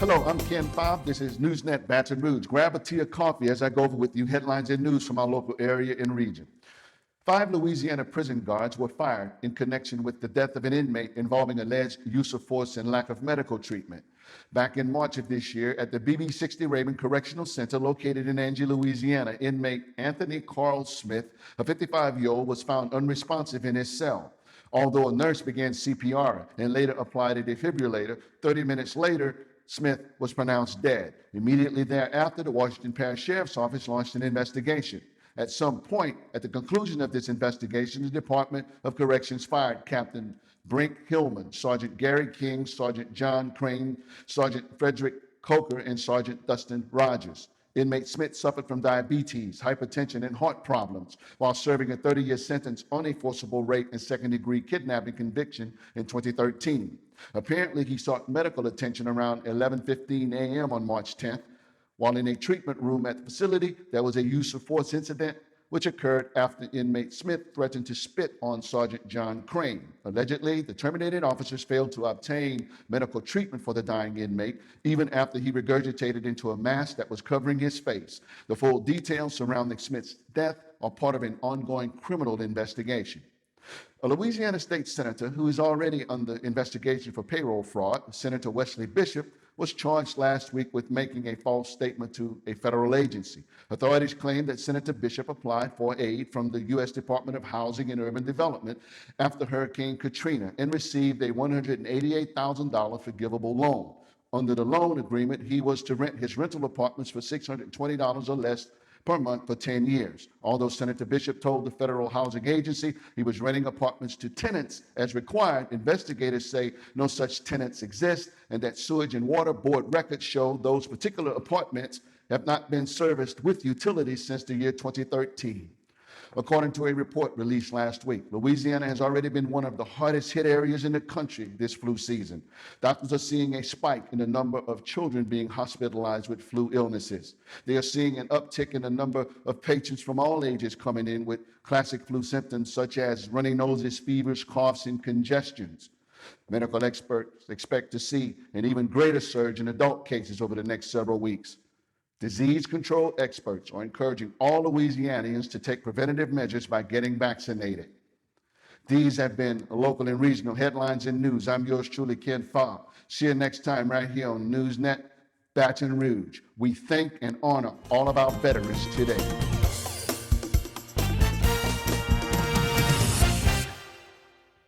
Hello, I'm Ken Fobb. This is NewsNet Baton Rouge. Grab a tea or coffee as I go over with you headlines and news from our local area and region. 5 Louisiana prison guards were fired in connection with the death of an inmate involving alleged use of force and lack of medical treatment. Back in March of this year, at the BB60 Raven Correctional Center located in Angie, Louisiana, inmate Anthony Carl Smith, a 55-year-old, was found unresponsive in his cell. Although a nurse began CPR and later applied a defibrillator, 30 minutes later, Smith was pronounced dead. Immediately thereafter, the Washington Parish Sheriff's Office launched an investigation. At some point, at the conclusion of this investigation, the Department of Corrections fired Captain Brink Hillman, Sergeant Gary King, Sergeant John Crane, Sergeant Frederick Coker, and Sergeant Dustin Rogers. Inmate Smith suffered from diabetes, hypertension, and heart problems while serving a 30-year sentence on a forcible rape and second-degree kidnapping conviction in 2013. Apparently, he sought medical attention around 11:15 a.m. on March 10th. While in a treatment room at the facility, there was a use of force incident which occurred after inmate Smith threatened to spit on Sergeant John Crane. Allegedly, the terminated officers failed to obtain medical treatment for the dying inmate, even after he regurgitated into a mask that was covering his face. The full details surrounding Smith's death are part of an ongoing criminal investigation. A Louisiana state senator who is already under investigation for payroll fraud, Senator Wesley Bishop, was charged last week with making a false statement to a federal agency. Authorities claim that Senator Bishop applied for aid from the U.S. Department of Housing and Urban Development after Hurricane Katrina and received a $188,000 forgivable loan. Under the loan agreement, he was to rent his rental apartments for $620 or less per month for 10 years. Although Senator Bishop told the Federal Housing Agency he was renting apartments to tenants as required, investigators say no such tenants exist and that Sewage and Water Board records show those particular apartments have not been serviced with utilities since the year 2013. According to a report released last week, Louisiana has already been one of the hardest hit areas in the country this flu season. Doctors are seeing a spike in the number of children being hospitalized with flu illnesses. They are seeing an uptick in the number of patients from all ages coming in with classic flu symptoms such as runny noses, fevers, coughs, and congestions. Medical experts expect to see an even greater surge in adult cases over the next several weeks. Disease control experts are encouraging all Louisianians to take preventative measures by getting vaccinated. These have been local and regional headlines and news. I'm yours truly, Ken Fobb. See you next time right here on NewsNet Baton Rouge. We thank and honor all of our veterans today.